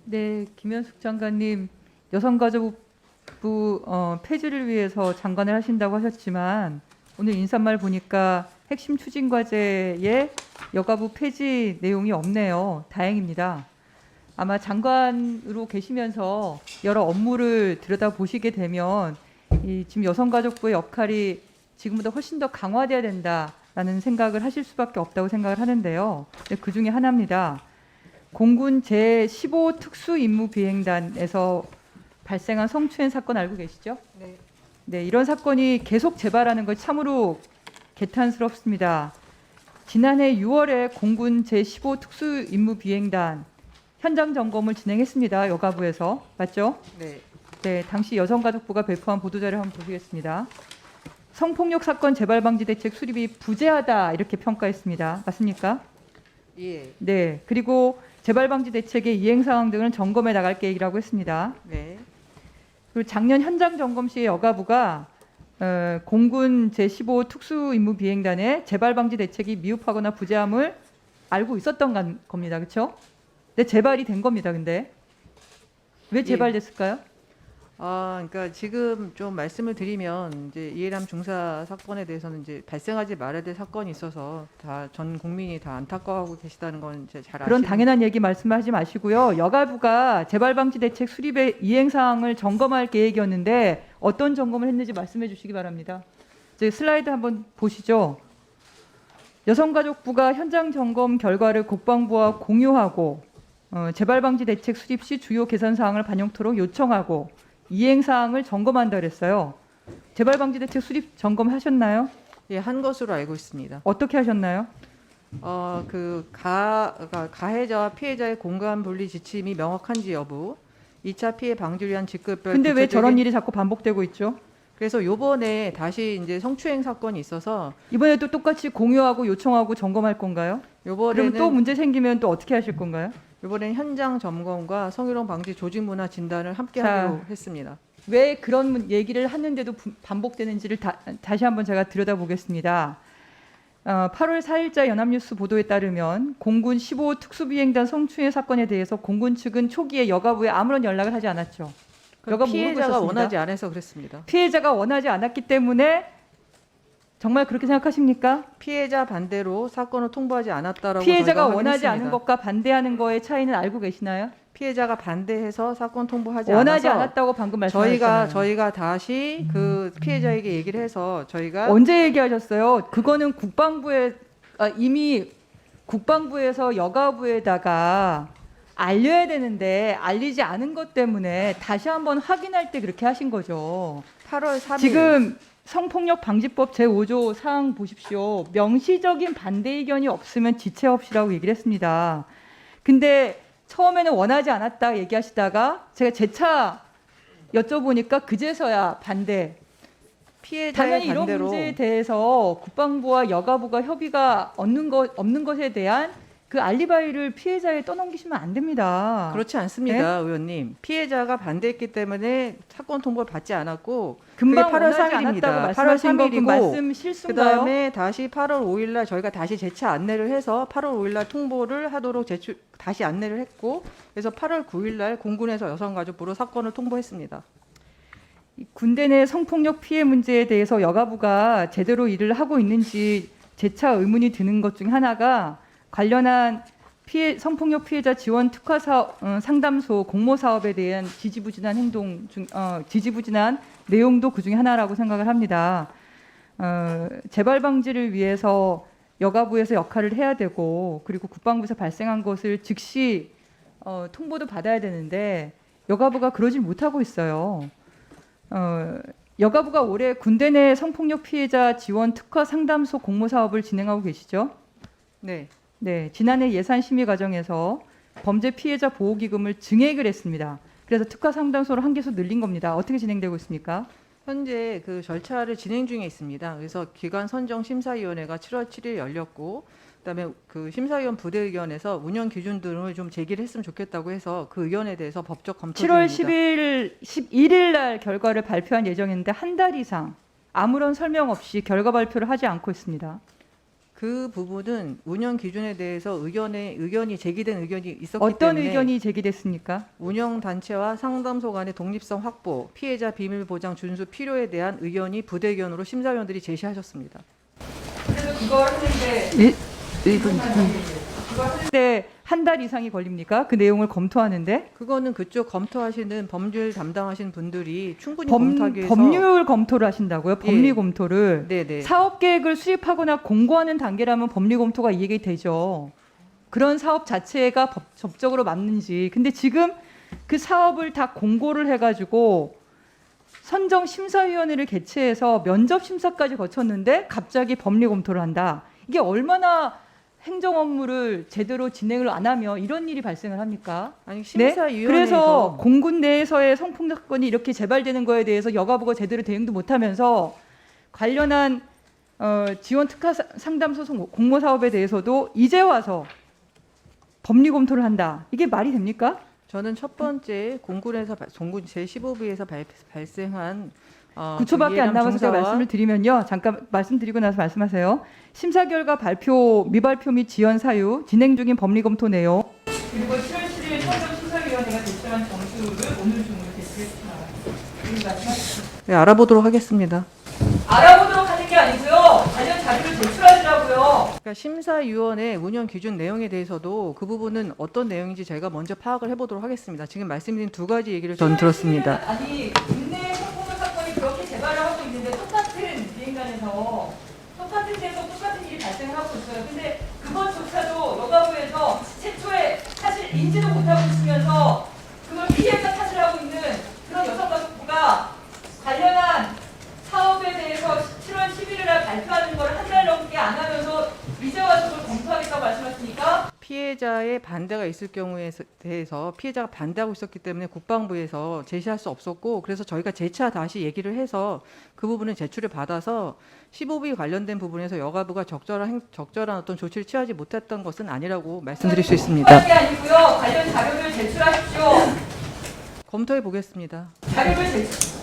네, 김현숙 장관님, 여성가족부 폐지를 위해서 장관을 하신다고 하셨지만 오늘 인사말 보니까 핵심 추진 과제에 여가부 폐지 내용이 없네요. 다행입니다. 아마 장관으로 계시면서 여러 업무를 들여다보시게 되면 지금 여성가족부의 역할이 지금보다 훨씬 더 강화돼야 된다라는 생각을 하실 수밖에 없다고 생각을 하는데요. 네, 그 중에 하나입니다. 공군 제15 특수임무비행단에서 발생한 성추행 사건 알고 계시죠? 네. 네, 이런 사건이 계속 재발하는 것 참으로 개탄스럽습니다. 지난해 6월에 공군 제15 특수임무비행단 현장 점검을 진행했습니다. 여가부에서. 맞죠? 네. 네, 당시 여성가족부가 배포한 보도자료 한번 보시겠습니다. 성폭력 사건 재발 방지 대책 수립이 부재하다 이렇게 평가했습니다. 맞습니까? 예. 네, 그리고 재발 방지 대책의 이행 사항 등을 점검해 나갈 계획이라고 했습니다. 네. 그리고 작년 현장 점검 시에 여가부가 공군 제15 특수임무비행단의 재발 방지 대책이 미흡하거나 부재함을 알고 있었던 겁니다. 그렇죠? 네, 재발이 된 겁니다. 근데 왜 재발됐을까요? 그러니까 지금 좀 말씀을 드리면 이제 이해람 중사 사건에 대해서는 이제 발생하지 말아야 될 사건이 있어서 다 전 국민이 다 안타까워하고 계시다는 건 이제 잘 그런 아시는. 당연한 얘기 말씀하지 마시고요. 여가부가 재발 방지 대책 수립의 이행 사항을 점검할 계획이었는데 어떤 점검을 했는지 말씀해 주시기 바랍니다. 이제 슬라이드 한번 보시죠. 여성가족부가 현장 점검 결과를 국방부와 공유하고 재발 방지 대책 수립 시 주요 개선 사항을 반영토록 요청하고 이행 사항을 점검한다 그랬어요. 재발 방지 대책 수립 점검하셨나요? 예, 한 것으로 알고 있습니다. 어떻게 하셨나요? 가해자와 피해자의 공간 분리 지침이 명확한지 여부, 2차 피해 방지를 위한 직급별. 근데 왜 저런 구체적인- 일이 자꾸 반복되고 있죠? 그래서 요번에 다시 이제 성추행 사건이 있어서 이번에도 똑같이 공유하고 요청하고 점검할 건가요? 그럼 또 문제 생기면 또 어떻게 하실 건가요? 이번엔 현장 점검과 성희롱 방지 조직 문화 진단을 함께 자. 하기로 했습니다. 왜 그런 얘기를 하는데도 반복되는지를 다시 한번 제가 들여다보겠습니다. 8월 4일자 연합뉴스 보도에 따르면 공군 15 특수비행단 성추행 사건에 대해서 공군 측은 초기에 여가부에 아무런 연락을 하지 않았죠. 여가부 모르고 피해자가 있었습니다. 원하지 않아서 그랬습니다. 피해자가 원하지 않았기 때문에 정말 그렇게 생각하십니까? 피해자 반대로 사건을 통보하지 않았다라고 피해자가 저희가 원하지 않은 확인했습니다. 것과 반대하는 거의 차이는 알고 계시나요? 피해자가 반대해서 사건 통보하지 원하지 않아서 않았다고 방금 말씀하셨잖아요. 저희가 다시 그 피해자에게 얘기를 해서 저희가 언제 얘기하셨어요? 그거는 이미 국방부에서 여가부에다가 알려야 되는데 알리지 않은 것 때문에 다시 한번 확인할 때 그렇게 하신 거죠. 8월 3일 지금 성폭력 방지법 제5조 사항 보십시오. 명시적인 반대 의견이 없으면 지체 없이라고 얘기를 했습니다. 근데 처음에는 원하지 않았다 얘기하시다가 제가 재차 여쭤보니까 그제서야 반대. 피해자의 당연히 이런 반대로 문제에 대해서 국방부와 여가부가 협의가 없는 것에 대한 그 알리바이를 피해자에 떠넘기시면 안 됩니다. 그렇지 않습니다, 의원님. 피해자가 반대했기 때문에 사건 통보를 받지 않았고 금방 그게 8월 원하지 3일입니다. 않았다고 8월 말씀하신 거 그 3일이고 말씀 실수인가요? 그다음에 다시 8월 5일 날 저희가 다시 재차 안내를 해서 8월 5일 날 통보를 하도록 다시 안내를 했고 그래서 8월 9일 날 공군에서 여성가족부로 사건을 통보했습니다. 군대 내 성폭력 피해 문제에 대해서 여가부가 제대로 일을 하고 있는지 재차 의문이 드는 것 중 하나가 관련한 성폭력 피해자 지원 특화 사업, 상담소 공모 사업에 대한 지지부진한 내용도 그 중에 하나라고 생각을 합니다. 재발 방지를 위해서 여가부에서 역할을 해야 되고 그리고 국방부에서 발생한 것을 즉시 통보도 받아야 되는데 여가부가 그러질 못하고 있어요. 여가부가 올해 군대 내 성폭력 피해자 지원 특화 상담소 공모 사업을 진행하고 계시죠? 네. 네, 지난해 예산 심의 과정에서 범죄 피해자 보호기금을 증액을 했습니다. 그래서 특화 상담소를 한 개소 늘린 겁니다. 어떻게 진행되고 있습니까? 현재 그 절차를 진행 중에 있습니다. 그래서 기관 선정 심사위원회가 7월 7일 열렸고 그다음에 그 심사위원 부대 의견에서 운영 기준 등을 좀 제기를 했으면 좋겠다고 해서 그 의견에 대해서 법적 검토 7월 중입니다. 11일 날 결과를 발표한 예정인데 한 달 이상 아무런 설명 없이 결과 발표를 하지 않고 있습니다. 그 부분은 운영 기준에 대해서 의견이 제기된 의견이 있었기 어떤 때문에 의견이 제기됐습니까? 운영 단체와 상담소 간의 독립성 확보, 피해자 비밀 보장 준수 필요에 대한 의견이 부대의견으로 심사위원들이 제시하셨습니다. 그래서 그걸 하는데 1분. 그걸 하는데 한 달 이상이 걸립니까? 그 내용을 검토하는데 그거는 그쪽 검토하시는 법률 담당하시는 분들이 충분히 검토하기 위해서 법률 검토를 하신다고요? 법리 예. 검토를 네네. 사업 계획을 수립하거나 공고하는 단계라면 법리 검토가 이해가 되죠. 그런 사업 자체가 법적으로 맞는지. 근데 지금 그 사업을 다 공고를 해가지고 선정 심사위원회를 개최해서 면접 심사까지 거쳤는데 갑자기 법리 검토를 한다. 이게 얼마나 행정 업무를 제대로 진행을 안 하면 이런 일이 발생을 합니까? 아니 네? 심사위원회에서 그래서 공군 내에서의 성폭 사건이 이렇게 재발되는 거에 대해서 여가부가 제대로 대응도 못하면서 관련한 지원 특화 상담 소송 공모 사업에 대해서도 이제 와서 법리 검토를 한다. 이게 말이 됩니까? 저는 첫 번째 공군 제15부에서 발생한 9초밖에 안 남아서 제가 중사와 말씀을 드리면요. 잠깐 말씀드리고 나서 말씀하세요. 심사 결과 발표, 미발표 및 지연 사유, 진행 중인 법리 검토 내용, 그리고 7월 7일 선정심사위원회가 제출한 점수를 오늘 중으로 제출했습니다. 네, 알아보도록 하겠습니다. 알아보도록 하는 게 아니고요. 관련 자료를 제출하시라고요. 그러니까 심사위원회 운영 기준 내용에 대해서도 그 부분은 어떤 내용인지 제가 먼저 파악을 해보도록 하겠습니다. 지금 말씀드린 두 가지 얘기를 전 들었습니다. 아니, 국내 성폭력 사건이 그렇게 재발을 하고 있는데 똑같은 비행단에서 똑같은 데서 똑같은 일이 발생하고 있어요. 근데 그것조차도 여가부에서 최초에 사실 인지도 못하고 있으면서 그걸 피해자 탓을 하고 있는 그런 여성가족부가 관련한 사업에 대해서 7월 11일 날 발표하는 걸 한 달 넘게 안 하면서 이제 와서 그걸 검토하겠다고 말씀하시니까 피해자의 반대가 있을 경우에 대해서 피해자가 반대하고 있었기 때문에 국방부에서 제시할 수 없었고 그래서 저희가 재차 다시 얘기를 해서 그 부분은 제출을 받아서 15비 관련된 부분에서 여가부가 적절한 어떤 조치를 취하지 못했던 것은 아니라고 말씀드릴 수 있습니다. 게 아니고요. 관련 자료를 제출하십시오. 검토해 보겠습니다. 자료를 제출.